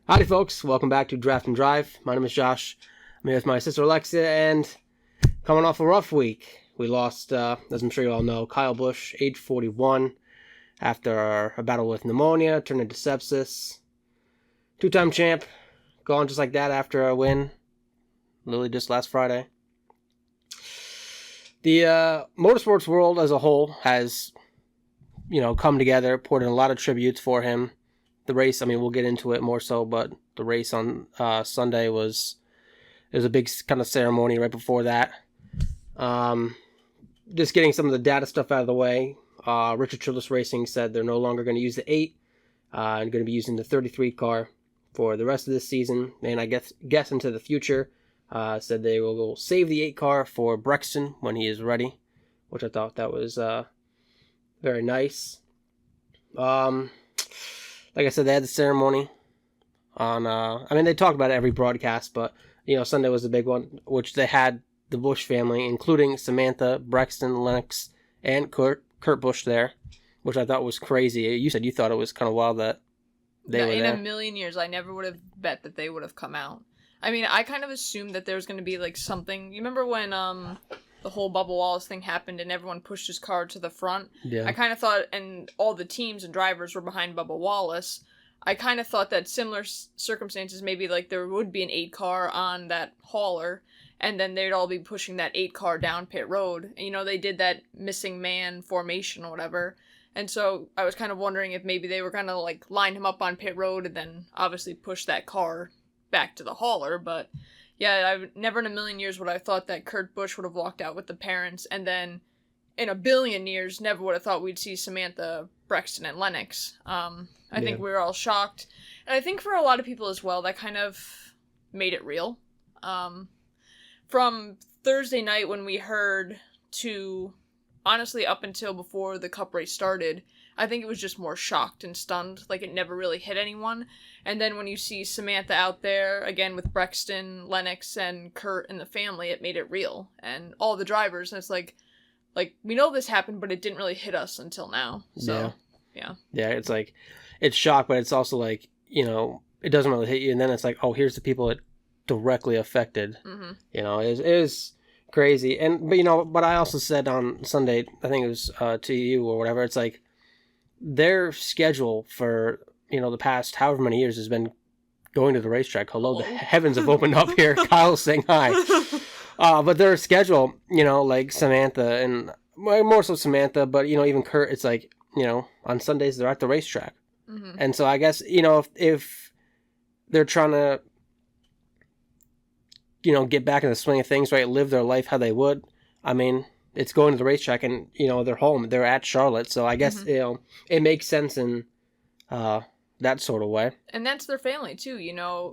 Howdy, folks. Welcome back to Draft and Drive. My name is Josh. I'm here with my sister Alexia, and coming off a rough week, we lost, as I'm sure you all know, Kyle Busch, age 41, after a battle with pneumonia, turned into sepsis. Two-time champ, gone just like that after a win, literally just last Friday. The motorsports world as a whole has, come together, poured in a lot of tributes for him. The race, we'll get into it more so, but the race on Sunday was a big kind of ceremony right before that. Just getting some of the data stuff out of the way. Richard Childress Racing said they're no longer going to use the 8 and going to be using the 33 car for the rest of this season, and I guess into the future. Said they will save the 8 car for Brexton when he is ready, which I thought that was very nice. Like I said, they had the ceremony on, they talked about it every broadcast, but, Sunday was the big one, which they had the Busch family, including Samantha, Brexton, Lennox, and Kurt Busch there, which I thought was crazy. You said you thought it was kind of wild that they were there. In a million years, I never would have bet that they would have come out. I kind of assumed that there was going to be, something. You remember when, the whole Bubba Wallace thing happened and everyone pushed his car to the front? Yeah. I kind of thought, and all the teams and drivers were behind Bubba Wallace, I kind of thought that similar circumstances, maybe there would be an 8 car on that hauler, and then they'd all be pushing that 8 car down pit road. And, they did that missing man formation or whatever. And so I was kind of wondering if maybe they were going to line him up on pit road and then obviously push that car back to the hauler. But yeah, I never in a million years would I have thought that Kurt Busch would have walked out with the parents, and then in a billion years never would have thought we'd see Samantha, Brexton, and Lennox. I think we were all shocked, and I think for a lot of people as well, that kind of made it real. From Thursday night when we heard to honestly up until before the Cup race started, I think it was just more shocked and stunned, it never really hit anyone. And then when you see Samantha out there, again with Brexton, Lennox, and Kurt and the family, it made it real. And all the drivers, and it's we know this happened, but it didn't really hit us until now. So, yeah. Yeah, it's it's shock, but it's also it doesn't really hit you, and then it's oh, here's the people it directly affected. Mm-hmm. It was crazy. But I also said on Sunday, I think it was to you or whatever, it's their schedule for the past however many years has been going to the racetrack. Hello, the heavens have opened up here. Kyle's saying hi. But their schedule, Samantha and more so Samantha, but even Kurt, it's on Sundays they're at the racetrack. Mm-hmm. And so I guess if they're trying to get back in the swing of things, right, live their life how they would, it's going to the racetrack, and they're home, they're at Charlotte, so I guess it makes sense in that sort of way. And that's their family too.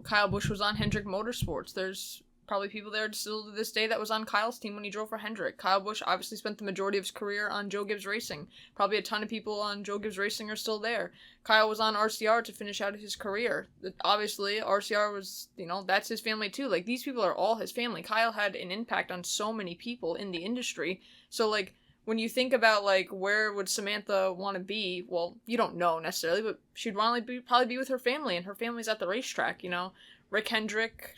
Kyle Busch was on Hendrick Motorsports. There's probably people there still to this day that was on Kyle's team when he drove for Hendrick. Kyle Busch obviously spent the majority of his career on Joe Gibbs Racing. Probably a ton of people on Joe Gibbs Racing are still there. Kyle was on RCR to finish out his career. Obviously, RCR was, that's his family too. These people are all his family. Kyle had an impact on so many people in the industry. So, when you think about, where would Samantha want to be, well, you don't know necessarily, but she'd probably be with her family, and her family's at the racetrack, Rick Hendrick,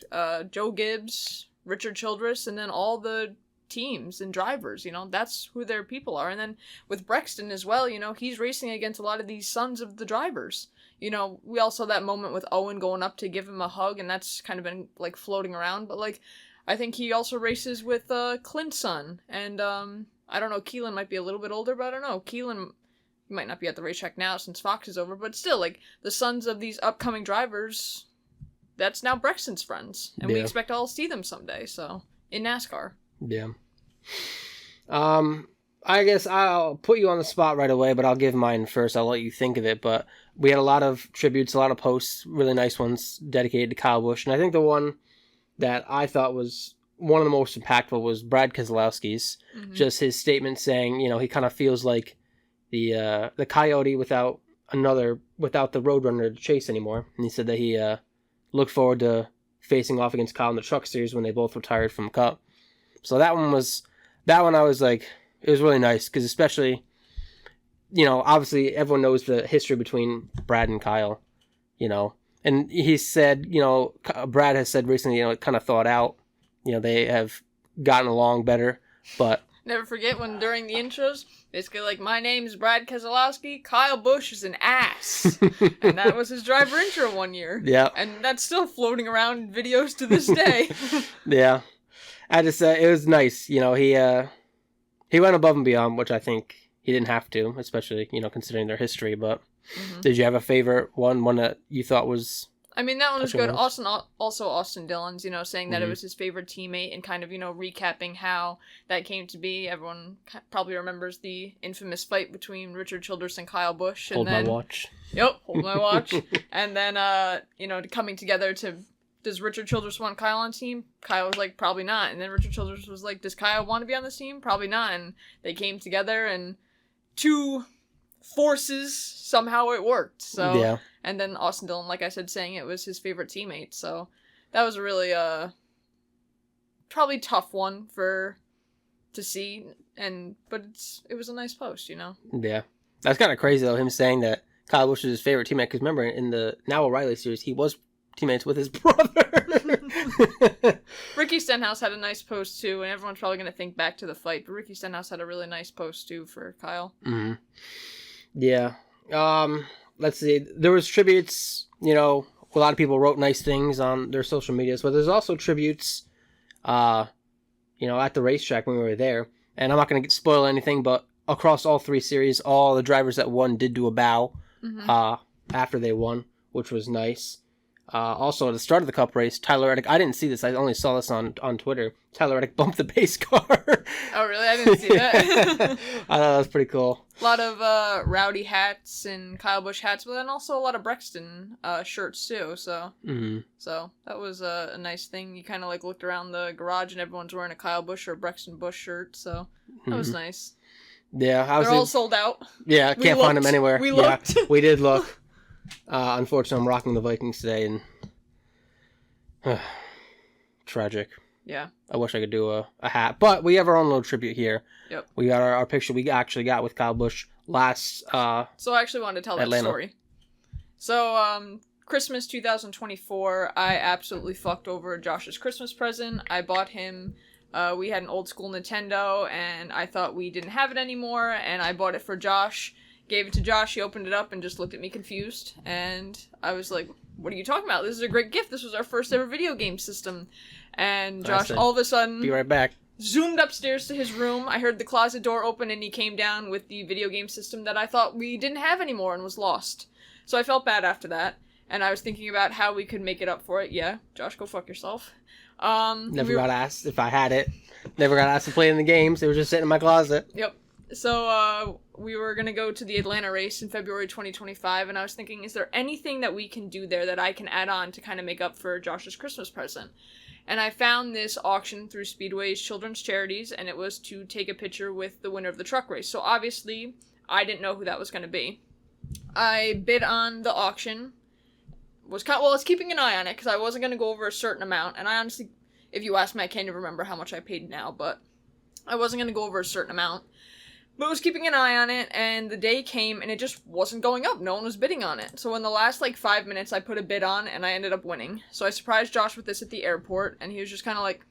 Joe Gibbs, Richard Childress, and then all the teams and drivers, that's who their people are. And then with Brexton as well, he's racing against a lot of these sons of the drivers. We all saw that moment with Owen going up to give him a hug, and that's kind of been, floating around. But, I think he also races with Clint's son, and, I don't know, Keelan might be a little bit older, but I don't know. Keelan might not be at the racetrack now since Fox is over, but still, the sons of these upcoming drivers, that's now Brexton's friends, and we expect to all see them someday, so, in NASCAR. Yeah. I guess I'll put you on the spot right away, but I'll give mine first. I'll let you think of it, but we had a lot of tributes, a lot of posts, really nice ones dedicated to Kyle Busch, and I think the one that I thought was one of the most impactful was Brad Keselowski's. Mm-hmm. Just his statement saying, he kind of feels like the Coyote without the Roadrunner to chase anymore. And he said that he looked forward to facing off against Kyle in the Truck Series when they both retired from Cup. So that one I was it was really nice, because especially, obviously everyone knows the history between Brad and Kyle, And he said, Brad has said recently, it kind of thought out. They have gotten along better, but... Never forget when during the intros, basically like, my name's Brad Keselowski, Kyle Busch is an ass. And that was his driver intro one year. Yeah. And that's still floating around in videos to this day. Yeah. It was nice. He went above and beyond, which I think he didn't have to, especially, considering their history. But did you have a favorite one that you thought was... I mean, that one was good. Austin Dillon's, saying that it was his favorite teammate and kind of, recapping how that came to be. Everyone probably remembers the infamous fight between Richard Childress and Kyle Busch. And my watch. Yep, hold my watch. And then, coming together to, does Richard Childress want Kyle on the team? Kyle was like, probably not. And then Richard Childress was like, does Kyle want to be on this team? Probably not. And they came together and two forces, somehow it worked. So yeah. And then Austin Dillon, like I said, saying it was his favorite teammate. So that was a really probably tough one to see, but it was a nice post, Yeah, that's kind of crazy though, him saying that Kyle Busch is his favorite teammate, because remember in the Now O'Reilly series he was teammates with his brother. Ricky Stenhouse had a nice post too, and everyone's probably going to think back to the fight, but Ricky Stenhouse had a really nice post too for Kyle. Mm-hmm. Yeah. Let's see. There was tributes. A lot of people wrote nice things on their social medias, but there's also tributes. At the racetrack when we were there, and I'm not going to spoil anything, but across all three series, all the drivers that won did do a bow. After they won, which was nice. Also, at the start of the Cup race, Tyler Reddick, I didn't see this, I only saw this on Twitter. Tyler Reddick bumped the pace car. Oh, really? I didn't see that. I thought that was pretty cool. A lot of Rowdy hats and Kyle Busch hats, but then also a lot of Brexton shirts too, so so that was a nice thing. You kind of like looked around the garage and everyone's wearing a Kyle Busch or Brexton Busch shirt, so that was nice. Yeah. They're all sold out. Yeah, can't find them anywhere. We looked. Yeah, we did look. Unfortunately, I'm rocking the Vikings today, and tragic. Yeah. I wish I could do a hat, but we have our own little tribute here. Yep. We got our picture we actually got with Kyle Busch last. So I actually wanted to tell that story. So Christmas 2024, I absolutely fucked over Josh's Christmas present. I bought him. We had an old school Nintendo, and I thought we didn't have it anymore, and I bought it for Josh. Gave it to Josh, he opened it up and just looked at me confused, and I was like, what are you talking about? This is a great gift. This was our first ever video game system. And Josh all of a sudden... Be right back. Zoomed upstairs to his room. I heard the closet door open and he came down with the video game system that I thought we didn't have anymore and was lost. So I felt bad after that, and I was thinking about how we could make it up for it. Yeah, Josh, go fuck yourself. Never got asked if I had it. Never got asked to play in the games. They were just sitting in my closet. Yep. So, we were going to go to the Atlanta race in February 2025, and I was thinking, is there anything that we can do there that I can add on to kind of make up for Josh's Christmas present? And I found this auction through Speedway's Children's Charities, and it was to take a picture with the winner of the truck race. So, obviously, I didn't know who that was going to be. I bid on the auction. I was keeping an eye on it, because I wasn't going to go over a certain amount, and I honestly, if you ask me, I can't even remember how much I paid now, but I wasn't going to go over a certain amount. But I was keeping an eye on it, and the day came, and it just wasn't going up. No one was bidding on it. So in the last, 5 minutes, I put a bid on, and I ended up winning. So I surprised Josh with this at the airport, and he was just kind of like,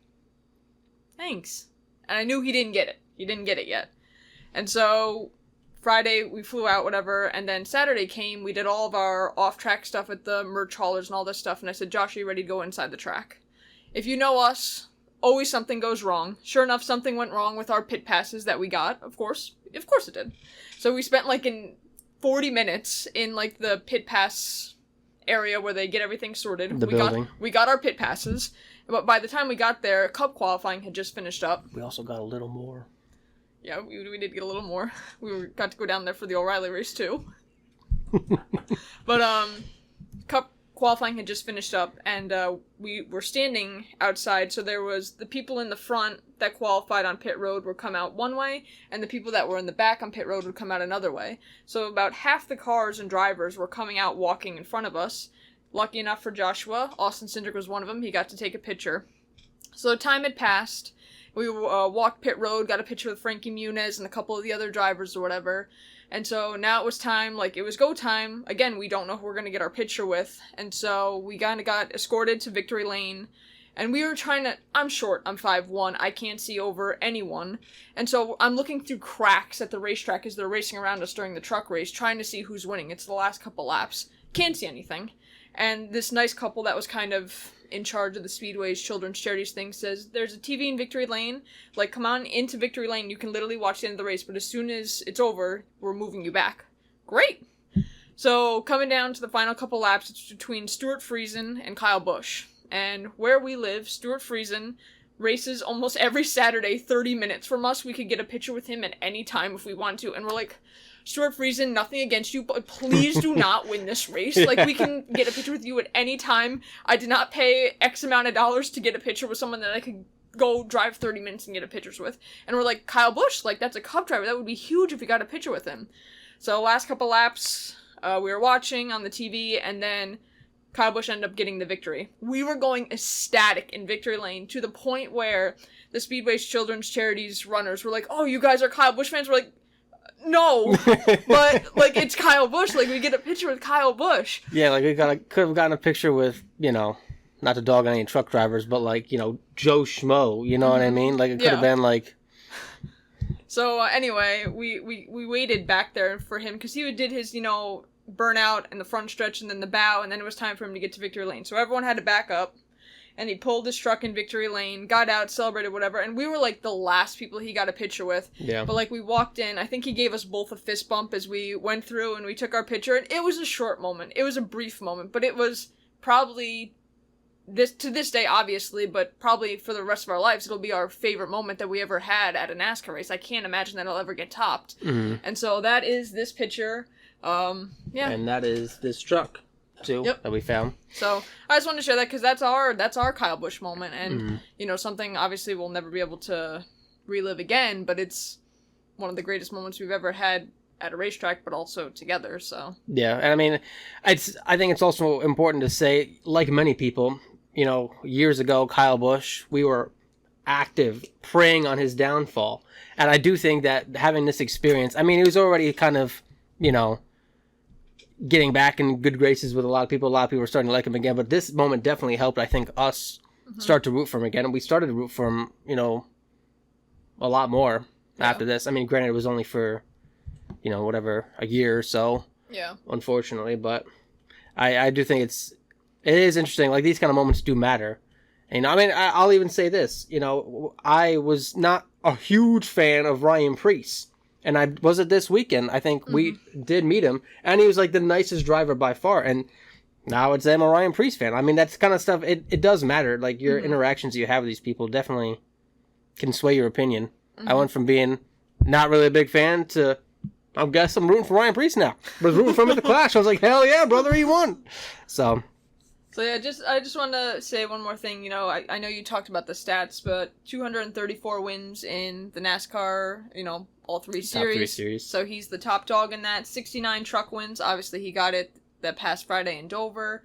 thanks. And I knew he didn't get it. He didn't get it yet. And so Friday, we flew out, whatever, and then Saturday came, we did all of our off-track stuff at the merch haulers and all this stuff, and I said, Josh, are you ready to go inside the track? If you know us... always something goes wrong. Sure enough, something went wrong with our pit passes that we got, of course. Of course it did. So we spent, in 40 minutes in, the pit pass area where they get everything sorted. Building. We got our pit passes, but by the time we got there, Cup qualifying had just finished up. We also got a little more. Yeah, we did get a little more. Got to go down there for the O'Reilly race, too. But, Cup qualifying had just finished up, and we were standing outside, so there was the people in the front that qualified on pit road would come out one way, and the people that were in the back on pit road would come out another way. So about half the cars and drivers were coming out walking in front of us. Lucky enough for Joshua, Austin Cindric was one of them. He got to take a picture. So time had passed, We walked pit road, got a picture with Frankie Muniz and a couple of the other drivers or whatever. And so now it was time, like, it was go time. Again, we don't know who we're going to get our picture with. And so we kind of got escorted to victory lane. And we were trying to, I'm short, I'm 5'1", I can't see over anyone. And so I'm looking through cracks at the racetrack as they're racing around us during the truck race, trying to see who's winning. It's the last couple laps. Can't see anything. And this nice couple that was kind of in charge of the Speedway's Children's Charities thing says, there's a TV in victory lane. Like, come on into victory lane. You can literally watch the end of the race, but as soon as it's over, we're moving you back. Great! So, coming down to the final couple laps, it's between Stuart Friesen and Kyle Busch. And where we live, Stuart Friesen races almost every Saturday, 30 minutes from us. We could get a picture with him at any time if we want to. And we're like, Stuart Friesen, nothing against you, but please do not win this race. Like, we can get a picture with you at any time. I did not pay X amount of dollars to get a picture with someone that I could go drive 30 minutes and get a pictures with. And we're like, Kyle Busch, like, that's a Cup driver. That would be huge if we got a picture with him. So last couple laps, we were watching on the TV, and then Kyle Busch ended up getting the victory. We were going ecstatic in victory lane to the point where the Speedway's Children's Charities runners were like, oh, you guys are Kyle Busch fans? We're like, no, but, like, it's Kyle Busch. Like, we get a picture with Kyle Busch. Yeah, like, could have gotten a picture with, you know, not to dog on any truck drivers, but, like, you know, Joe Schmo, you know what I mean? Like, it could have been, like... So, anyway, we waited back there for him, because he did his, you know, burnout in the front stretch and then the bow, and then it was time for him to get to victory lane. So everyone had to back up. And he pulled his truck in victory lane, got out, celebrated, whatever. And we were, like, the last people he got a picture with. Yeah. But, like, we walked in. I think he gave us both a fist bump as we went through and we took our picture. And it was a short moment. It was a brief moment. But it was probably, to this day, obviously, but probably for the rest of our lives, it'll be our favorite moment that we ever had at a NASCAR race. I can't imagine that it'll ever get topped. Mm-hmm. And so that is this picture. Yeah. And that is this truck. Too, that we found. So I just wanted to share that because that's our Kyle Busch moment, and you know, something obviously we'll never be able to relive again, but it's one of the greatest moments we've ever had at a racetrack, but also together. So yeah, and I mean, I think it's also important to say, like many people, you know, years ago, Kyle Busch, we were active preying on his downfall, and I do think that having this experience, I mean, he was already kind of, you know, getting back in good graces with a lot of people. A lot of people were starting to like him again, but this moment definitely helped, I think, us start to root for him again. And we started to root for him, you know, a lot more after this. I mean, granted, it was only for, you know, whatever, a year or so. Yeah. Unfortunately, but I do think it is interesting. Like, these kind of moments do matter. And I mean, I'll even say this, you know, I was not a huge fan of Ryan Preece. And I was it this weekend. I think we did meet him, and he was like the nicest driver by far. And now it's I'm a Ryan Preece fan. I mean, that's kind of stuff. It does matter. Like, your interactions you have with these people definitely can sway your opinion. I went from being not really a big fan to, I guess I'm rooting for Ryan Preece now. I was rooting for him at the Clash. I was like, hell yeah, brother, he won. So yeah, I just want to say one more thing. You know, I know you talked about the stats, but 234 wins in the NASCAR, you know, all three series. So he's the top dog in that. 69 truck wins. Obviously, he got it that past Friday in Dover,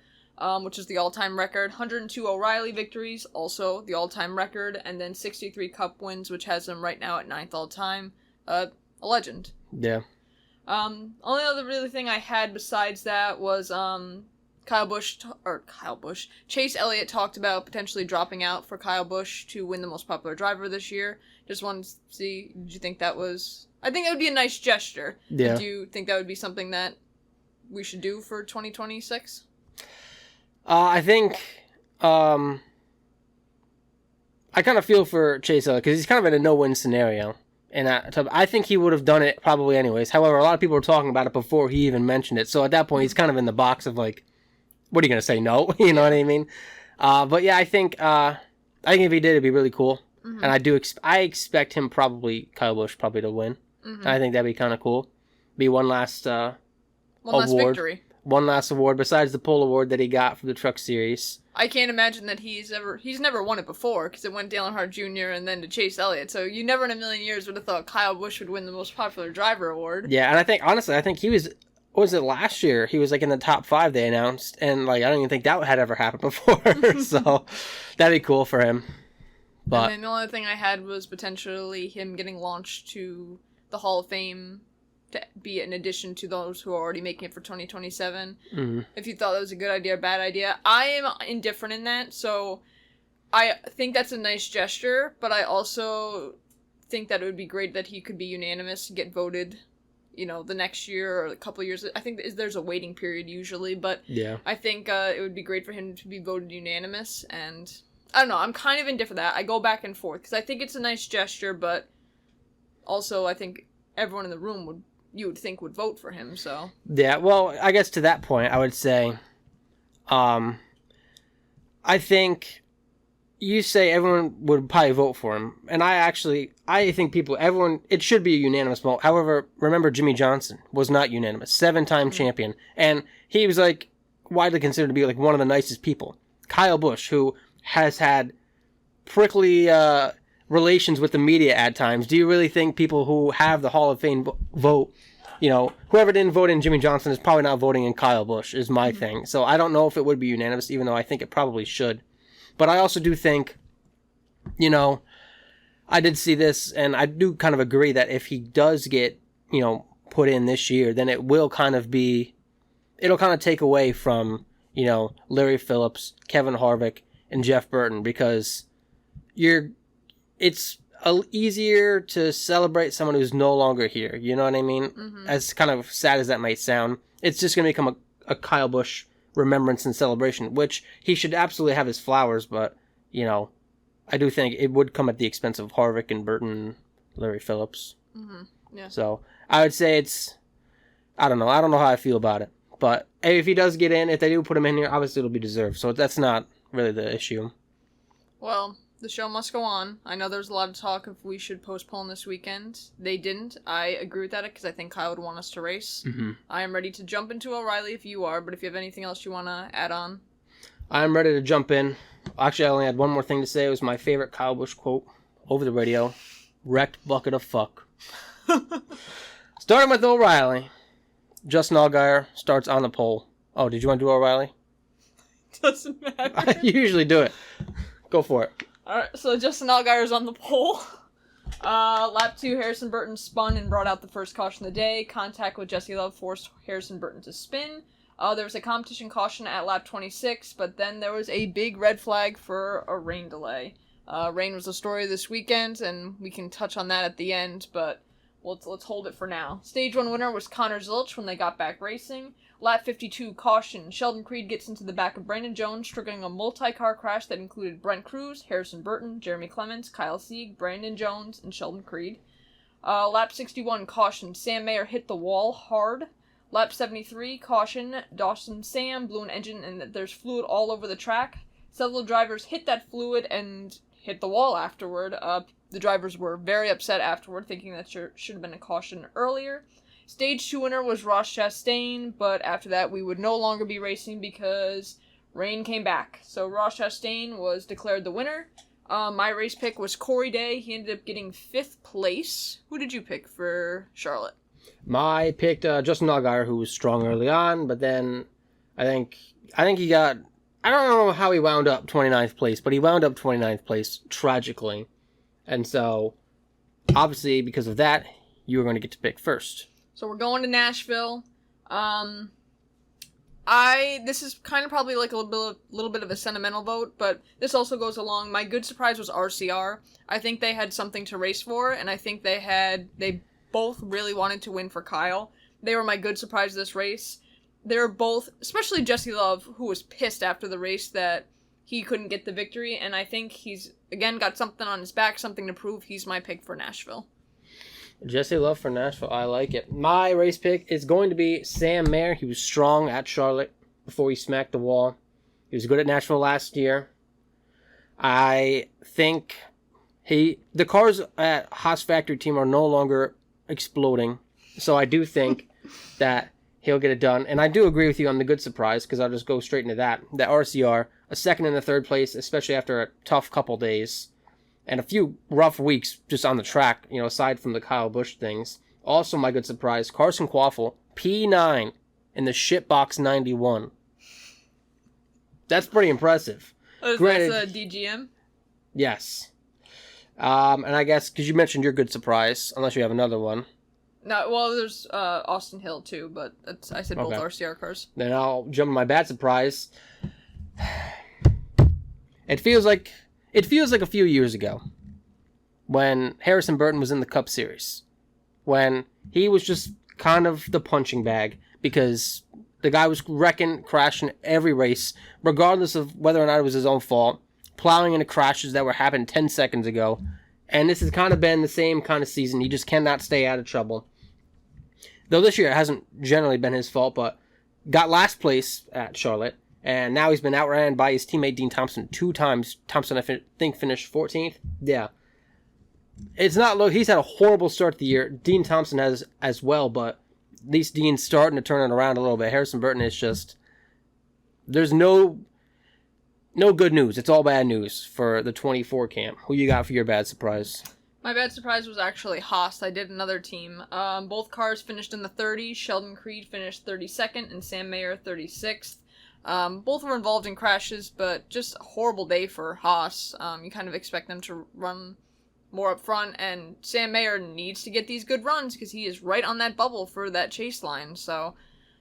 which is the all-time record. 102 O'Reilly victories, also the all-time record. And then 63 Cup wins, which has him right now at 9th all-time. A legend. Yeah. Only other really thing I had besides that was Chase Elliott talked about potentially dropping out for Kyle Busch to win the most popular driver this year. Just wanted to see, did you think that was... I think that would be a nice gesture. Yeah. Do you think that would be something that we should do for 2026? I think... I kind of feel for Chase Elliott, because he's kind of in a no-win scenario. And I think he would have done it probably anyways. However, a lot of people were talking about it before he even mentioned it. So at that point, he's kind of in the box of like, what are you going to say, no? You know what I mean? But yeah, I think if he did, it'd be really cool. Mm-hmm. And I expect him Kyle Busch probably to win. Mm-hmm. And I think that'd be kind of cool. Be one last award. Last victory. One last award besides the pole award that he got for the Truck Series. I can't imagine that he's never won it before, because it went Dale Earnhardt Jr. and then to Chase Elliott. So you never in a million years would have thought Kyle Busch would win the most popular driver award. Yeah, and I think he was, what was it, last year? He was like in the top 5 they announced, and like I don't even think that had ever happened before. So that'd be cool for him. But and then the only thing I had was potentially him getting launched to the Hall of Fame to be in addition to those who are already making it for 2027. If you thought that was a good idea or bad idea. I am indifferent in that, so I think that's a nice gesture, but I also think that it would be great that he could be unanimous and get voted, the next year or a couple of years. I think there's a waiting period usually, but yeah. I think it would be great for him to be voted unanimous, and I don't know, I'm kind of indifferent to that. I go back and forth, because I think it's a nice gesture, but also I think everyone in the room would think would vote for him, so. Yeah, well, I guess to that point, I would say, I think you say everyone would probably vote for him, and I think it should be a unanimous vote. However, remember Jimmy Johnson was not unanimous, 7-time champion, and he was widely considered to be one of the nicest people. Kyle Busch, who has had prickly relations with the media at times. Do you really think people who have the Hall of Fame vote, whoever didn't vote in Jimmy Johnson is probably not voting in Kyle Busch, is my thing. So I don't know if it would be unanimous, even though I think it probably should. But I also do think, I did see this, and I do kind of agree that if he does get, put in this year, then it'll kind of take away from, Larry Phillips, Kevin Harvick, and Jeff Burton, because it's easier to celebrate someone who's no longer here. You know what I mean? Mm-hmm. As kind of sad as that might sound, it's just going to become a Kyle Busch remembrance and celebration, which he should absolutely have his flowers, but, I do think it would come at the expense of Harvick and Burton and Larry Phillips. Mm-hmm. Yeah. So I would say I don't know how I feel about it. But if he does get in, if they do put him in here, obviously it'll be deserved. So that's not really the issue. Well, the show must go on. I know there's a lot of talk if we should postpone this weekend. They didn't. I agree with that because I think Kyle would want us to race. Mm-hmm. I am ready to jump into O'Reilly if you are, but if you have anything else you want to add on. I'm ready to jump in. Actually, I only had one more thing to say. It was my favorite Kyle Busch quote over the radio. Wrecked bucket of fuck. Starting with O'Reilly. Justin Allgaier starts on the pole. Oh, did you want to do O'Reilly? Doesn't matter. I usually do it. Go for it. Alright, so Justin Allgaier's on the pole. Lap 2, Harrison Burton spun and brought out the first caution of the day. Contact with Jesse Love forced Harrison Burton to spin. There was a competition caution at lap 26, but then there was a big red flag for a rain delay. Rain was the story this weekend, and we can touch on that at the end, but let's hold it for now. Stage 1 winner was Connor Zilch when they got back racing. Lap 52, caution. Sheldon Creed gets into the back of Brandon Jones, triggering a multi-car crash that included Brent Cruz, Harrison Burton, Jeremy Clements, Kyle Sieg, Brandon Jones, and Sheldon Creed. Lap 61, caution. Sam Mayer hit the wall hard. Lap 73, caution. Dawson Sam blew an engine and there's fluid all over the track. Several drivers hit that fluid and hit the wall afterward. The drivers were very upset afterward, thinking that should have been a caution earlier. Stage 2 winner was Ross Chastain, but after that we would no longer be racing because rain came back. So Ross Chastain was declared the winner. My race pick was Corey Day. He ended up getting 5th place. Who did you pick for Charlotte? I picked Justin Allgaier, who was strong early on, but then I think he got... I don't know how he wound up 29th place, but he wound up 29th place tragically. And so, obviously, because of that, you were going to get to pick first. So we're going to Nashville. This is kind of probably like a little bit of a sentimental vote, but this also goes along. My good surprise was RCR. I think they had something to race for, and I think they both really wanted to win for Kyle. They were my good surprise this race. They were both, especially Jesse Love, who was pissed after the race that he couldn't get the victory, and I think he's, again, got something on his back, something to prove. He's my pick for Nashville. Jesse Love for Nashville. I like it. My race pick is going to be Sam Mayer. He was strong at Charlotte before he smacked the wall. He was good at Nashville last year. I think the cars at Haas Factory Team are no longer exploding, so I do think that he'll get it done. And I do agree with you on the good surprise, because I'll just go straight into that. That RCR, a second and a third place, especially after a tough couple days and a few rough weeks just on the track, aside from the Kyle Busch things. Also my good surprise, Carson Quaffle, P9 in the Shitbox 91. That's pretty impressive. Oh, Granted, that's a DGM? Yes. And I guess, because you mentioned your good surprise, unless you have another one. No, well, there's Austin Hill too, but I said both Okay. RCR cars. Then I'll jump to my bad surprise. It feels like a few years ago when Harrison Burton was in the Cup Series, when he was just kind of the punching bag because the guy was wrecking, crashing every race, regardless of whether or not it was his own fault, plowing into crashes that were happening 10 seconds ago. And this has kind of been the same kind of season. He just cannot stay out of trouble. Though this year it hasn't generally been his fault, but got last place at Charlotte, and now he's been outran by his teammate Dean Thompson 2 times. Thompson, I think, finished 14th. Yeah. It's not, look, he's had a horrible start to the year. Dean Thompson has as well, but at least Dean's starting to turn it around a little bit. Harrison Burton is just, there's no good news. It's all bad news for the 24 camp. Who you got for your bad surprise? My bad surprise was actually Haas. I did another team. Both cars finished in the 30s. Sheldon Creed finished 32nd and Sam Mayer 36th. Both were involved in crashes, but just a horrible day for Haas. You kind of expect them to run more up front, and Sam Mayer needs to get these good runs because he is right on that bubble for that chase line. So,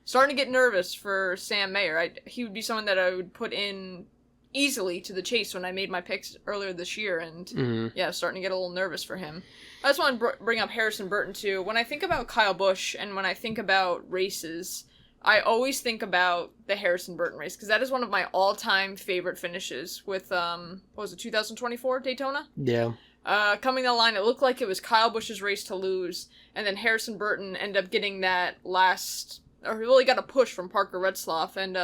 starting to get nervous for Sam Mayer. He would be someone that I would put in easily to the chase when I made my picks earlier this year, and yeah, starting to get a little nervous for him. I just want to bring up Harrison Burton too. When I think about Kyle Busch and when I think about races, I always think about the Harrison Burton race because that is one of my all-time favorite finishes with what was it, 2024 Daytona? Yeah. Coming down the line, it looked like it was Kyle Busch's race to lose, and then Harrison Burton ended up getting that last, or he really got a push from Parker Retzlaff, and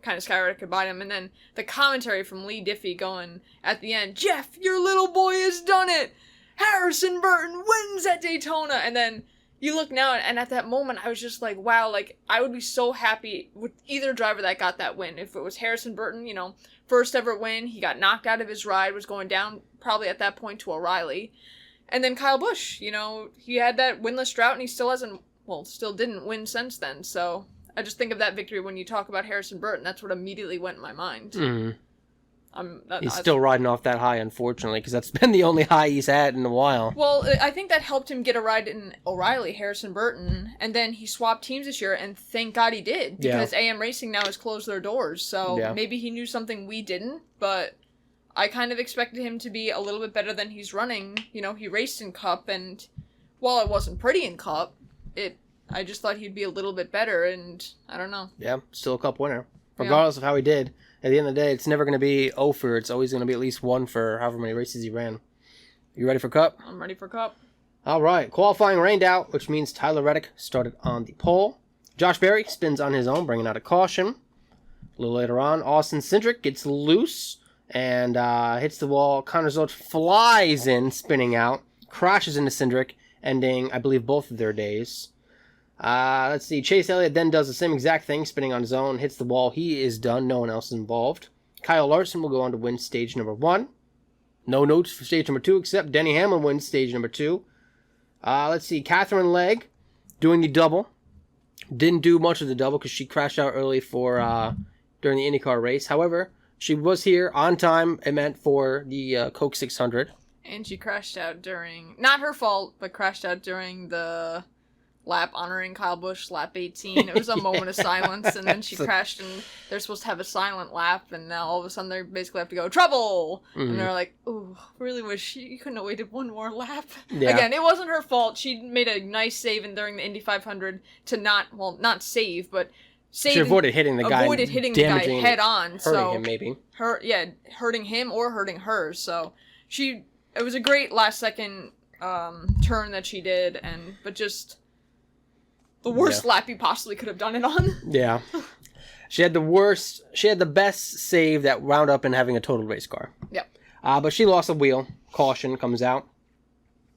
kind of skyrocketed by him, and then the commentary from Lee Diffie going at the end, "Jeff, your little boy has done it! Harrison Burton wins at Daytona!" And then you look now, and at that moment, I was just like, wow, like, I would be so happy with either driver that got that win. If it was Harrison Burton, first ever win, he got knocked out of his ride, was going down probably at that point to O'Reilly. And then Kyle Busch, he had that winless drought, and he still didn't win since then, so I just think of that victory when you talk about Harrison Burton. That's what immediately went in my mind. He's still riding off that high, unfortunately, because that's been the only high he's had in a while. Well, I think that helped him get a ride in O'Reilly, Harrison Burton, and then he swapped teams this year, and thank God he did, because AM Racing now has closed their doors, so maybe he knew something we didn't, but I kind of expected him to be a little bit better than he's running. He raced in Cup, and while it wasn't pretty in Cup, I just thought he'd be a little bit better, and I don't know. Yeah, still a Cup winner. Regardless of how he did, at the end of the day, it's never going to be 0 for. It's always going to be at least 1 for however many races he ran. You ready for Cup? I'm ready for Cup. All right. Qualifying rained out, which means Tyler Reddick started on the pole. Josh Berry spins on his own, bringing out a caution. A little later on, Austin Cindric gets loose and hits the wall. Connor Zolt flies in, spinning out, crashes into Cindric, ending, I believe, both of their days. Let's see. Chase Elliott then does the same exact thing, spinning on his own, hits the wall. He is done. No one else is involved. Kyle Larson will go on to win stage number 1. No notes for stage number 2, except Denny Hamlin wins stage number 2. Let's see. Catherine Legg doing the double. Didn't do much of the double because she crashed out early during the IndyCar race. However, she was here on time. It meant for the Coke 600. And she crashed out during, not her fault, but crashed out during the lap honoring Kyle Busch, lap 18. It was a moment of silence, and then she crashed, and they're supposed to have a silent lap, and now all of a sudden they basically have to go, trouble! And they're like, ooh, really wish you couldn't have waited one more lap. Yeah. Again, it wasn't her fault. She made a nice save during the Indy 500 to not save, but she avoided hitting the guy. Avoided hitting the guy head on. Hurting him, maybe. Hurting him or hurting her. So it was a great last second turn that she did, but just the worst lap you possibly could have done it on. Yeah. She had the best save that wound up in having a total race car. Yep. But she lost a wheel. Caution comes out.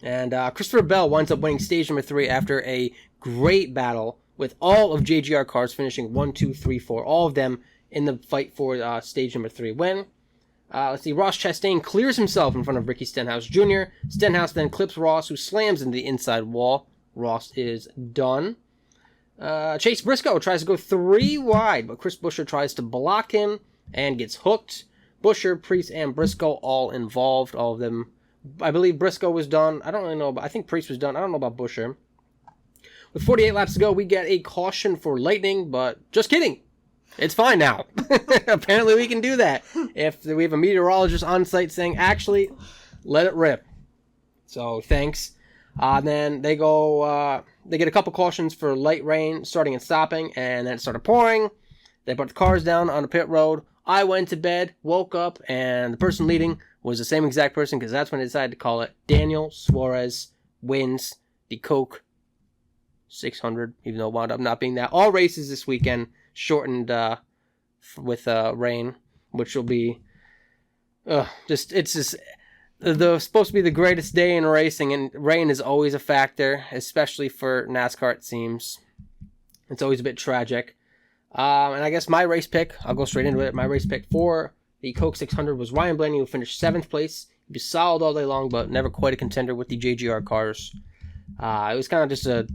And Christopher Bell winds up winning stage number 3 after a great battle with all of JGR cars finishing 1, 2, 3, 4. All of them in the fight for stage number 3 win. Let's see. Ross Chastain clears himself in front of Ricky Stenhouse Jr. Stenhouse then clips Ross, who slams into the inside wall. Ross is done. Chase Briscoe tries to go 3 wide, but Chris Buescher tries to block him and gets hooked. Buescher, Preece, and Briscoe all involved, all of them I believe Briscoe was done. I don't really know, but I think Priest was done. I don't know about Buescher. With 48 laps to go, we get a caution for Lightning, but just kidding. It's fine now. Apparently we can do that. If we have a meteorologist on site saying, actually, let it rip. So, thanks. Then they go, they get a couple cautions for light rain starting and stopping, and then it started pouring. They put the cars down on the pit road. I went to bed, woke up, and the person leading was the same exact person, because that's when they decided to call it. Daniel Suarez wins the Coke 600, even though it wound up not being that. All races this weekend shortened with rain, which will be it's just supposed to be the greatest day in racing, and rain is always a factor, especially for NASCAR. It seems it's always a bit tragic. And I guess my race pick, I'll go straight into it. My race pick for the Coke 600 was Ryan Blaney, who finished 7th place. He was solid all day long, but never quite a contender with the JGR cars. It was kind of just a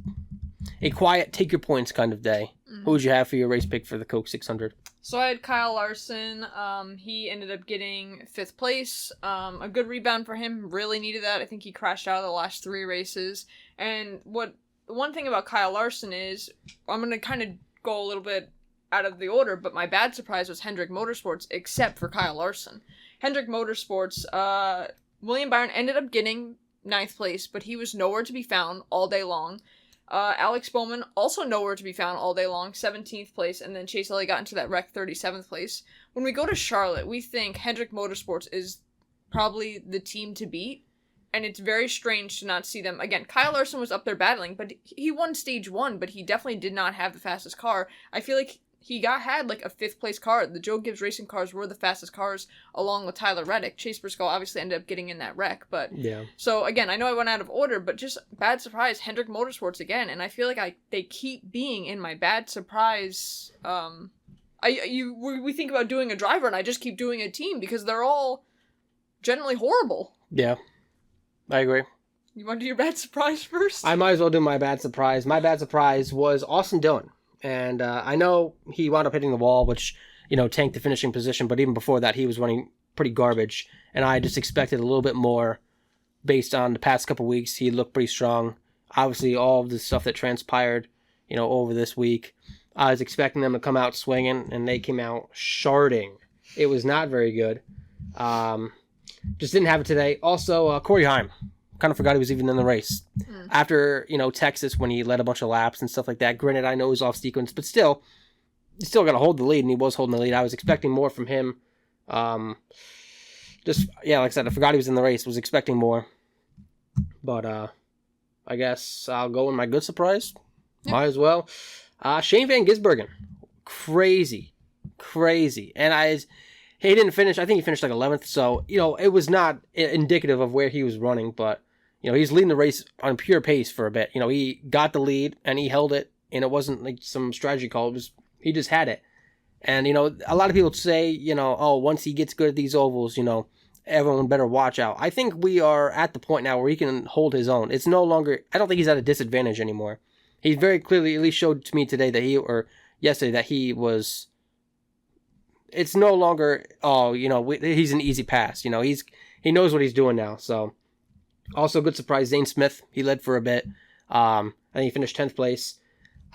quiet, take your points kind of day. Mm-hmm. Who would you have for your race pick for the Coke 600? So I had Kyle Larson. He ended up getting 5th place. A good rebound for him. Really needed that. I think he crashed out of the last 3 races. And one thing about Kyle Larson is, I'm going to kind of go a little bit out of the order, but my bad surprise was Hendrick Motorsports, except for Kyle Larson. Hendrick Motorsports, William Byron ended up getting 9th place, but he was nowhere to be found all day long. Alex Bowman, also nowhere to be found all day long, 17th place, and then Chase Elliott got into that wreck, 37th place. When we go to Charlotte, we think Hendrick Motorsports is probably the team to beat, and it's very strange to not see them. Again, Kyle Larson was up there battling, but he won stage 1, but he definitely did not have the fastest car. I feel like he had like a 5th place car. The Joe Gibbs Racing cars were the fastest cars, along with Tyler Reddick. Chase Briscoe obviously ended up getting in that wreck, but yeah. So again, I know I went out of order, but just bad surprise, Hendrick Motorsports again, and I feel like they keep being in my bad surprise. We think about doing a driver, and I just keep doing a team because they're all generally horrible. Yeah, I agree. You want to do your bad surprise first? I might as well do my bad surprise. My bad surprise was Austin Dillon. And I know he wound up hitting the wall, which, tanked the finishing position. But even before that, he was running pretty garbage. And I just expected a little bit more based on the past couple weeks. He looked pretty strong. Obviously, all of the stuff that transpired, over this week. I was expecting them to come out swinging, and they came out sharding. It was not very good. Just didn't have it today. Also, Corey Heim. Kind of forgot he was even in the race. After, Texas, when he led a bunch of laps and stuff like that. Granted, I know he's off sequence, but still, he still got to hold the lead, and he was holding the lead. I was expecting more from him. Like I said, I forgot he was in the race. Was expecting more. But, I guess I'll go in my good surprise. Yeah. Might as well. Shane Van Gisbergen. Crazy. And he didn't finish. I think he finished like 11th. So, it was not indicative of where he was running, but he's leading the race on pure pace for a bit. He got the lead and he held it, and it wasn't like some strategy call. He just had it. And, a lot of people say, once he gets good at these ovals, everyone better watch out. I think we are at the point now where he can hold his own. It's no longer, I don't think he's at a disadvantage anymore. He very clearly at least showed to me today yesterday that he was, it's no longer, he's an easy pass. He knows what he's doing now. So, also good surprise, Zane Smith. He led for a bit. I think he finished 10th place.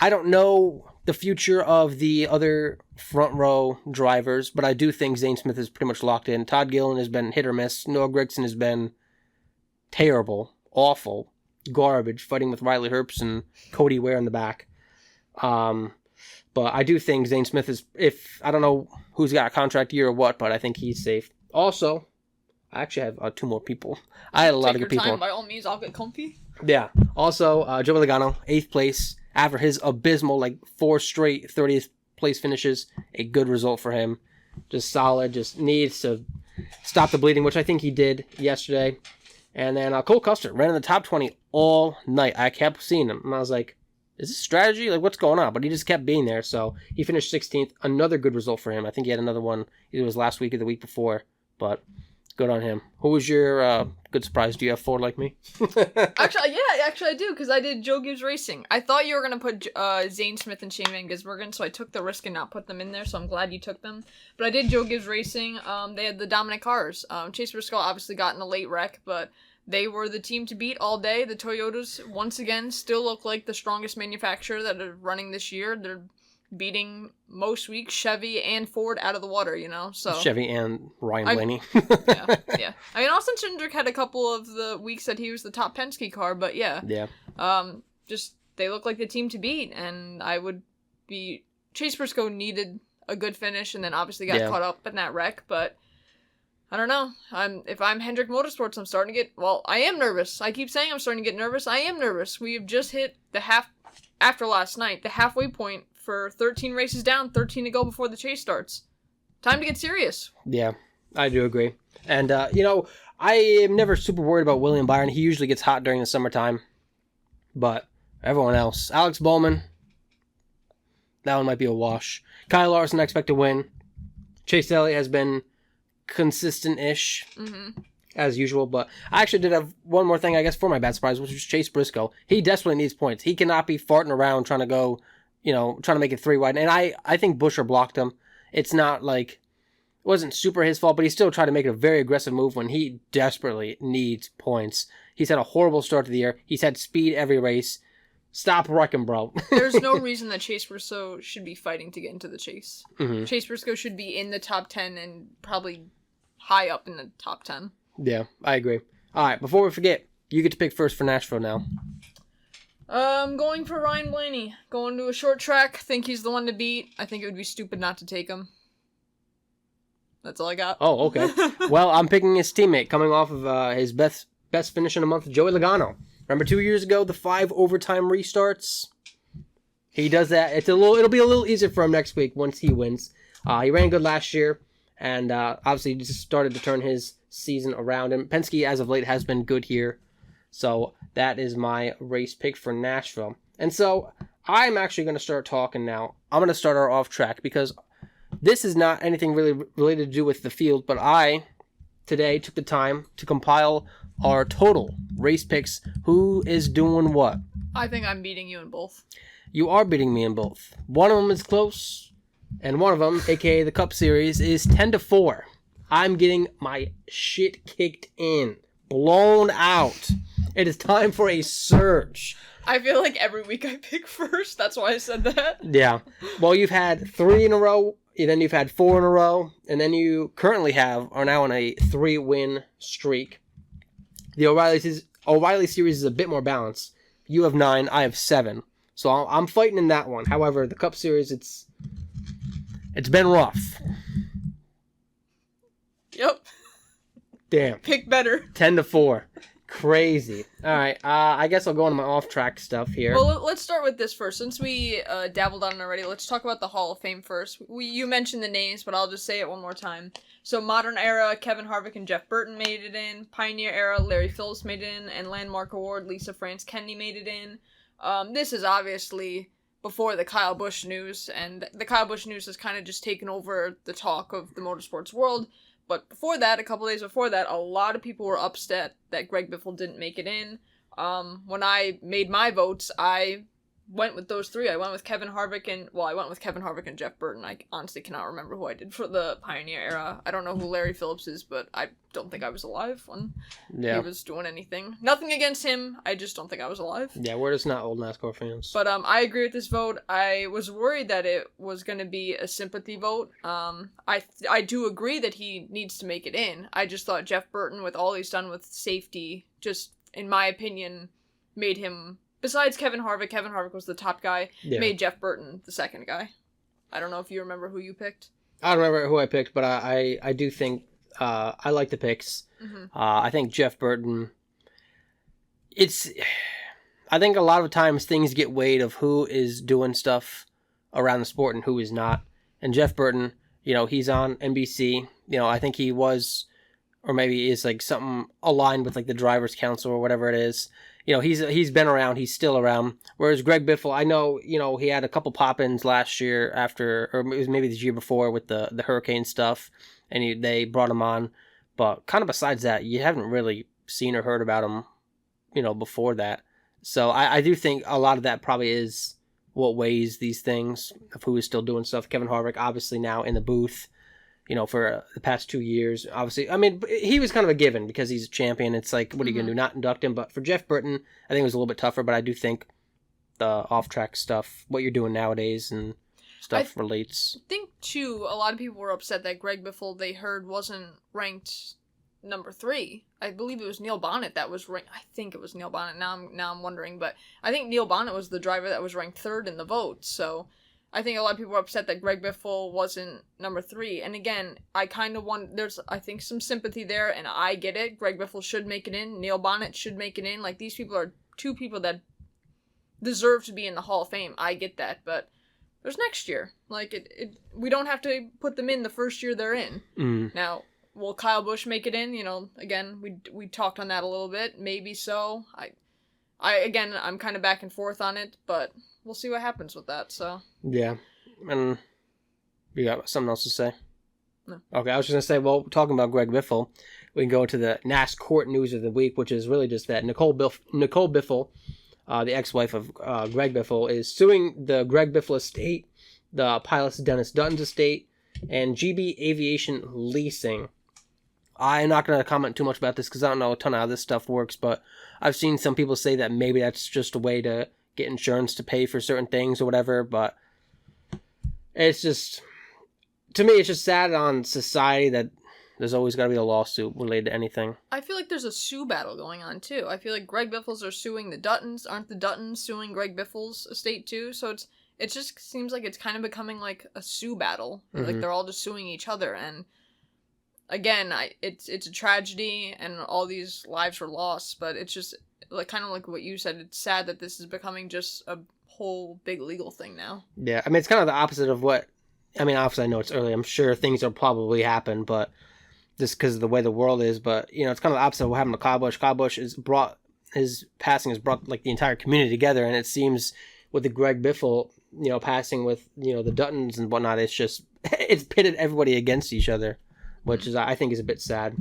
I don't know the future of the other front row drivers, but I do think Zane Smith is pretty much locked in. Todd Gillen has been hit or miss. Noah Gragson has been terrible, awful, garbage, fighting with Riley Herbst and Cody Ware in the back. But I do think Zane Smith is, I don't know who's got a contract year or what, but I think he's safe. Also, I actually have 2 more people. I had a lot of good people. Time, by all means, I'll get comfy. Yeah. Also, Joe Logano, 8th place. After his abysmal, 4 straight 30th place finishes. A good result for him. Just solid. Just needs to stop the bleeding, which I think he did yesterday. And then Cole Custer ran in the top 20 all night. I kept seeing him. And I was like, is this strategy? What's going on? But he just kept being there. So he finished 16th. Another good result for him. I think he had another one. Either it was last week or the week before. But good on him. Who was your good surprise? Do you have 4 like me? Actually, yeah, actually I do, because I did Joe Gibbs Racing. I thought you were going to put Zane Smith and Shane Van Gisbergen, so I took the risk and not put them in there, so I'm glad you took them. But I did Joe Gibbs Racing. They had the dominant cars. Chase Briscoe obviously got in a late wreck, but they were the team to beat all day. The Toyotas, once again, still look like the strongest manufacturer that are running this year. They're beating most weeks Chevy and Ford out of the water, you know. So Chevy and Ryan Blaney. yeah. I mean, Austin Cindric had a couple of the weeks that he was the top Penske car, but yeah. Just they look like the team to beat, and I would be Chase Briscoe needed a good finish, and then obviously got caught up in that wreck, but. I don't know. If I'm Hendrick Motorsports, I'm starting to get... Well, I am nervous. I keep saying I'm starting to get nervous. I am nervous. We have just hit after last night, the halfway point for 13 races down, 13 to go before the chase starts. Time to get serious. Yeah, I do agree. And, I am never super worried about William Byron. He usually gets hot during the summertime. But everyone else, Alex Bowman, that one might be a wash. Kyle Larson, I expect to win. Chase Elliott has been consistent-ish as usual, but I actually did have one more thing, I guess, for my bad surprise, which was Chase Briscoe. He desperately needs points. He cannot be farting around trying to go, trying to make it 3 wide. And I think Buescher blocked him. It's not like it wasn't super his fault, but he still tried to make a very aggressive move when he desperately needs points. He's had a horrible start to the year. He's had speed every race. Stop wrecking, bro. There's no reason that Chase Briscoe should be fighting to get into the chase. Chase Briscoe should be in the top 10 and probably high up in the top 10. Yeah, I agree. All right, before we forget, you get to pick first for Nashville now. I'm going for Ryan Blaney. Going to a short track. Think he's the one to beat. I think it would be stupid not to take him. That's all I got. Oh, okay. Well, I'm picking his teammate coming off of his best finish in a month, Joey Logano. Remember 2 years ago, the 5 overtime restarts? He does that. It'll be a little easier for him next week once he wins. He ran good last year, and obviously just started to turn his season around. And Penske, as of late, has been good here. So that is my race pick for Nashville. And so I'm actually going to start talking now. I'm going to start our off track because this is not anything really related to do with the field, but I today took the time to compile our total race picks. Who is doing what? I think I'm beating you in both. You are beating me in both. One of them is close, and one of them, aka the Cup Series, is 10-4. I'm getting my shit kicked in, blown out. It is time for a surge. I feel like every week I pick first. That's why I said that. Yeah. Well, you've had 3 in a row, and then you've had 4 in a row, and then you currently are now on a 3-win streak. The O'Reilly Series is a bit more balanced. You have 9, I have 7. So I'm fighting in that one. However, the Cup Series, it's been rough. Yep. Damn. Pick better. 10-4. Crazy. All right. I guess I'll go on to my off-track stuff here. Well, let's start with this first. Since we dabbled on it already, let's talk about the Hall of Fame first. You mentioned the names, but I'll just say it one more time. So, Modern Era, Kevin Harvick and Jeff Burton made it in. Pioneer Era, Larry Phillips made it in. And Landmark Award, Lisa France Kennedy made it in. This is obviously before the Kyle Busch news, and the Kyle Busch news has kind of just taken over the talk of the motorsports world. But before that, a couple days before that, a lot of people were upset that Greg Biffle didn't make it in. When I made my votes, I went with those 3. I went with Kevin Harvick and Jeff Burton. I honestly cannot remember who I did for the Pioneer Era. I don't know who Larry Phillips is, but I don't think I was alive when he was doing anything. Nothing against him. I just don't think I was alive. Yeah, we're just not old NASCAR fans. But I agree with this vote. I was worried that it was going to be a sympathy vote. I do agree that he needs to make it in. I just thought Jeff Burton, with all he's done with safety, just, in my opinion, made him... Besides Kevin Harvick was the top guy, made Jeff Burton the second guy. I don't know if you remember who you picked. I don't remember who I picked, but I do think I like the picks. Mm-hmm. I think Jeff Burton, I think a lot of times things get weighed of who is doing stuff around the sport and who is not. And Jeff Burton, he's on NBC. I think he was, or maybe is like something aligned with like the Drivers' Council or whatever it is. He's been around. He's still around. Whereas Greg Biffle, I know, he had a couple pop-ins last year or it was maybe the year before with the hurricane stuff, and they brought him on. But kind of besides that, you haven't really seen or heard about him, before that. So I do think a lot of that probably is what weighs these things of who is still doing stuff. Kevin Harvick, obviously now in the booth, for the past 2 years. Obviously, I mean, he was kind of a given because he's a champion. It's like, what are you going to do? Not induct him? But for Jeff Burton, I think it was a little bit tougher, but I do think the off-track stuff, what you're doing nowadays and stuff relates. I think, too, a lot of people were upset that Greg Biffle, they heard, wasn't ranked number 3. I believe it was Neil Bonnet that was ranked. I think it was Neil Bonnet. Now I'm wondering, but I think Neil Bonnet was the driver that was ranked 3rd in the vote. So I think a lot of people were upset that Greg Biffle wasn't number 3. And again, I kind of want, there's, I think, some sympathy there, and I get it. Greg Biffle should make it in. Neil Bonnet should make it in. Like, these people are 2 people that deserve to be in the Hall of Fame. I get that, but there's next year. Like, we don't have to put them in the first year they're in. Now, will Kyle Busch make it in? Again, we talked on that a little bit. Maybe so. I'm kind of back and forth on it, but we'll see what happens with that, so. Yeah. And you got something else to say? No. Okay, I was just going to say, well, talking about Greg Biffle, we can go to the NASCAR news of the week, which is really just that Nicole Biffle, the ex-wife of Greg Biffle, is suing the Greg Biffle estate, the pilot's Dennis Dutton's estate, and GB Aviation Leasing. I'm not going to comment too much about this because I don't know a ton of how this stuff works, but I've seen some people say that maybe that's just a way to get insurance to pay for certain things or whatever, but it's just, to me, it's just sad on society that there's always got to be a lawsuit related to anything. I feel like there's a sue battle going on, too. I feel like Greg Biffles are suing the Duttons. Aren't the Duttons suing Greg Biffle's estate, too? So it just seems like it's kind of becoming like a sue battle. Like, they're all just suing each other, and again, it's a tragedy, and all these lives were lost, but it's just, like, kind of like what you said, it's sad that this is becoming just a whole big legal thing now. Yeah, I mean, it's kind of the opposite of what, I mean, obviously I know it's early, I'm sure things will probably happen, but just because of the way the world is, but, it's kind of the opposite of what happened to Kyle Busch. Kyle Busch his passing has brought, like, the entire community together, and it seems with the Greg Biffle, passing with, the Duttons and whatnot, it's pitted everybody against each other, which is, I think, is a bit sad.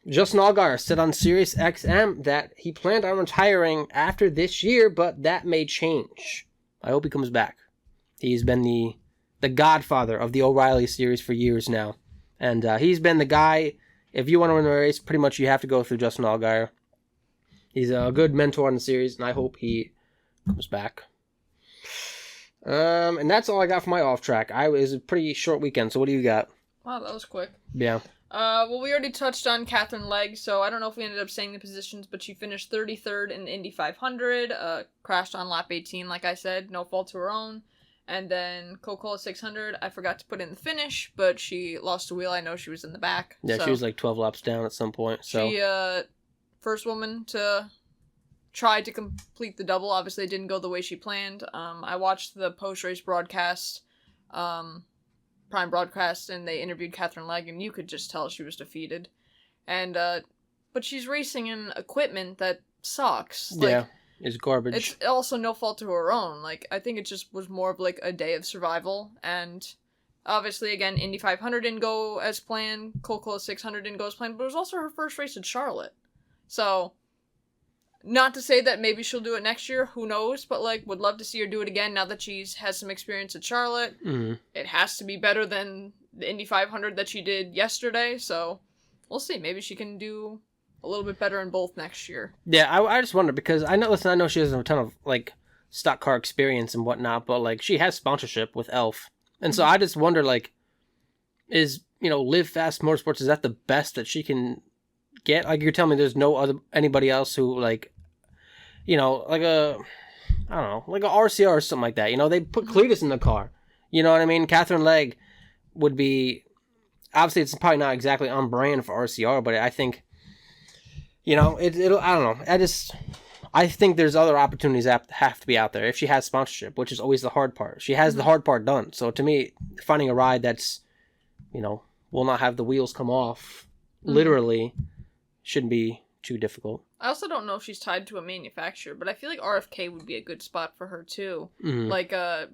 Justin Allgaier said on Sirius XM that he planned on retiring after this year, but that may change. I hope he comes back. He's been the godfather of the O'Reilly series for years now. And he's been the guy, if you want to win the race, pretty much you have to go through Justin Allgaier. He's a good mentor in the series, and I hope he comes back. And that's all I got for my off track. It was a pretty short weekend, so what do you got? Wow, that was quick. Yeah. Well, we already touched on Catherine Legg, so I don't know if we ended up saying the positions, but she finished 33rd in the Indy 500, crashed on lap 18, like I said, no fault to her own. And then Coca-Cola 600, I forgot to put in the finish, but she lost a wheel. I know she was in the back. Yeah, so she was like 12 laps down at some point. So she, first woman to try to complete the double. Obviously, it didn't go the way she planned. I watched the post-race broadcast, Prime broadcast, and they interviewed Catherine Legg, and you could just tell she was defeated. And but she's racing in equipment that sucks. Yeah, it's garbage. It's also no fault to her own. Like, I think it just was more of like a day of survival. And obviously, again, Indy 500 didn't go as planned. Coca-Cola 600 didn't go as planned. But it was also her first race at Charlotte. So, not to say that maybe she'll do it next year. Who knows? But, like, would love to see her do it again now that she's has some experience at Charlotte. Mm-hmm. It has to be better than the Indy 500 that she did yesterday. So, we'll see. Maybe she can do a little bit better in both next year. Yeah, I just wonder, because I know she has a ton of, like, stock car experience and whatnot, but, like, she has sponsorship with Elf. And so I just wonder, like, is, Live Fast Motorsports, is that the best that she can get? Like, you're telling me there's no anybody else who, like, like a RCR or something like that. They put Cletus in the car. You know what I mean? Catherine Legg would be, obviously it's probably not exactly on brand for RCR, but I think, it'll, I don't know. I think there's other opportunities that have to be out there if she has sponsorship, which is always the hard part. She has the hard part done. So to me, finding a ride that's, will not have the wheels come off, literally, shouldn't be too difficult. I also don't know if she's tied to a manufacturer, but I feel like RFK would be a good spot for her too. Mm-hmm. Like,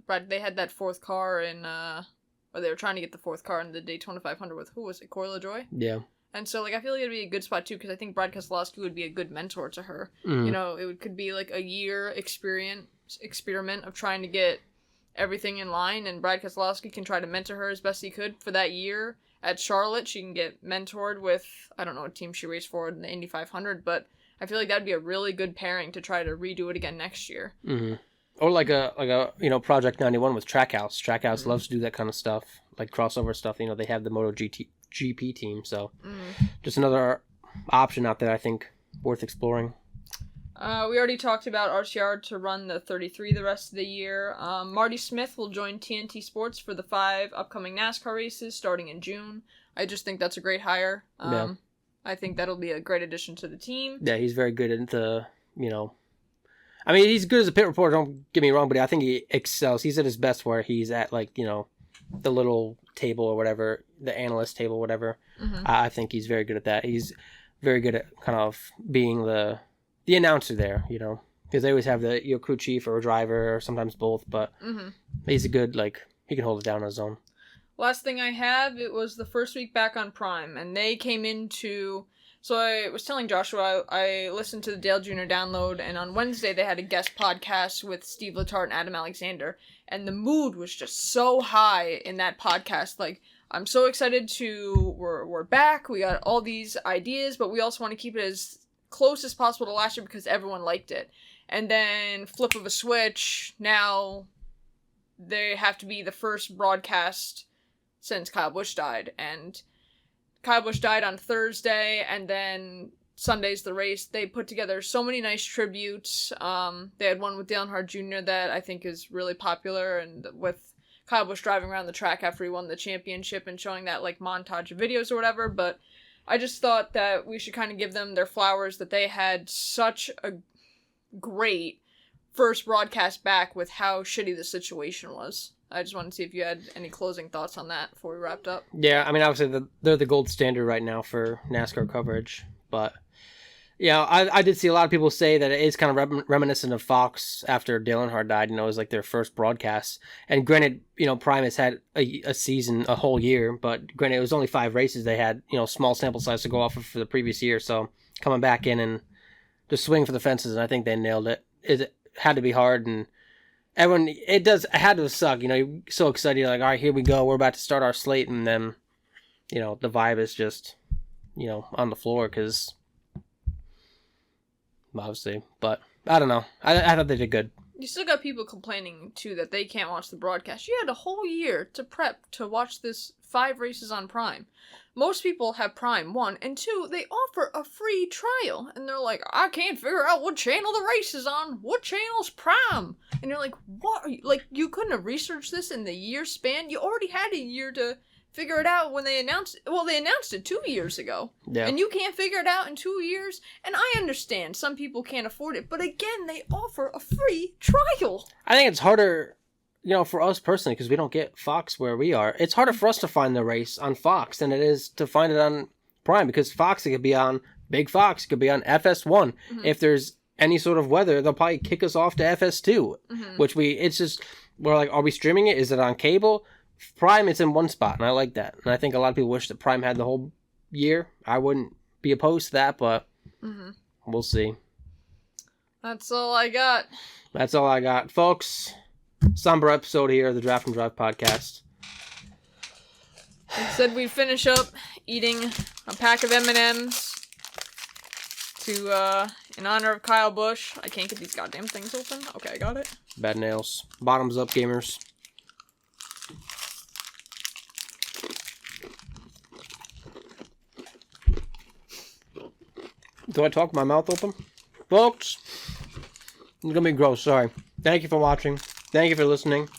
Brad, they had that fourth car in, or they were trying to get the fourth car in the Daytona 500 with, who was it, Corey LaJoie? Yeah. And so, like, I feel like it'd be a good spot, too, because I think Brad Keselowski would be a good mentor to her. Mm. You know, could be, like, a year experiment of trying to get everything in line, and Brad Keselowski can try to mentor her as best he could for that year. At Charlotte, she can get mentored with, I don't know what team she raced for in the Indy 500, but I feel like that'd be a really good pairing to try to redo it again next year. Mm-hmm. Or like a Project 91 with Trackhouse. Trackhouse loves to do that kind of stuff, like crossover stuff. You know, they have the MotoGP team, so just another option out there I think worth exploring. We already talked about RCR to run the 33 the rest of the year. Marty Smith will join TNT Sports for the 5 upcoming NASCAR races starting in June. I just think that's a great hire. Yeah. I think that'll be a great addition to the team. Yeah, he's very good at I mean, he's good as a pit reporter, don't get me wrong, but I think he excels. He's at his best where he's at, like, the little table or whatever, the analyst table, whatever. Mm-hmm. I think he's very good at that. He's very good at kind of being the announcer there, because they always have the crew chief or a driver or sometimes both, but he's a good, he can hold it down on his own. Last thing I have, it was the first week back on Prime, and they came into... So I was telling Joshua, I listened to the Dale Jr. download, and on Wednesday they had a guest podcast with Steve Letarte and Adam Alexander, and the mood was just so high in that podcast. Like, I'm so excited we're back, we got all these ideas, but we also want to keep it as close as possible to last year because everyone liked it. And then, flip of a switch, now they have to be the first broadcast since Kyle Busch died, and Kyle Busch died on Thursday, and then Sunday's the race. They put together so many nice tributes. They had one with Dale Earnhardt Jr. that I think is really popular, and with Kyle Busch driving around the track after he won the championship and showing that, montage of videos or whatever, but I just thought that we should kind of give them their flowers, that they had such a great first broadcast back with how shitty the situation was. I just wanted to see if you had any closing thoughts on that before we wrapped up. Yeah, I mean, obviously, they're the gold standard right now for NASCAR coverage. But, I did see a lot of people say that it is kind of reminiscent of Fox after Dale Earnhardt died. It was like their first broadcast. And granted, Prime has had a season, a whole year. But granted, it was only 5 races. They had, small sample size to go off of for the previous year. So coming back in and just swing for the fences, and I think they nailed it. It had to be hard, and everyone, it had to suck, you're so excited, you're like, all right, here we go, we're about to start our slate, and then, the vibe is just, on the floor, because, obviously, but, I don't know, I thought they did good. You still got people complaining, too, that they can't watch the broadcast. You had a whole year to prep to watch this 5 races on Prime. Most people have Prime, 1, and 2, they offer a free trial, and they're like, I can't figure out what channel the race is on. What channel's Prime? And you're like, what? You couldn't have researched this in the year span? You already had a year to figure it out when they announced it. Well, they announced it 2 years ago. Yeah. And you can't figure it out in 2 years? And I understand some people can't afford it, but again, they offer a free trial. I think it's harder, for us personally, because we don't get Fox where we are. It's harder for us to find the race on Fox than it is to find it on Prime, because Fox, it could be on Big Fox, it could be on FS1. Mm-hmm. If there's any sort of weather, they'll probably kick us off to FS2, which we're like, are we streaming it? Is it on cable? Prime, it's in one spot, and I like that. And I think a lot of people wish that Prime had the whole year. I wouldn't be opposed to that, but we'll see. That's all I got. That's all I got. Folks, somber episode here of the Draft and Drive podcast. We said we'd finish up eating a pack of M&Ms in honor of Kyle Busch. I can't get these goddamn things open. Okay, I got it. Bad nails. Bottoms up, gamers. Do I talk with my mouth open? Folks, it's going to be gross, sorry. Thank you for watching. Thank you for listening.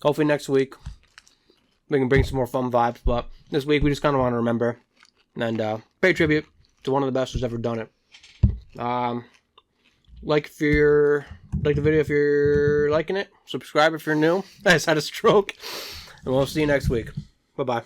Hopefully next week we can bring some more fun vibes, but this week we just kind of want to remember and pay tribute to one of the best who's ever done it. Like the video if you're liking it. Subscribe if you're new. I just had a stroke. And we'll see you next week. Bye-bye.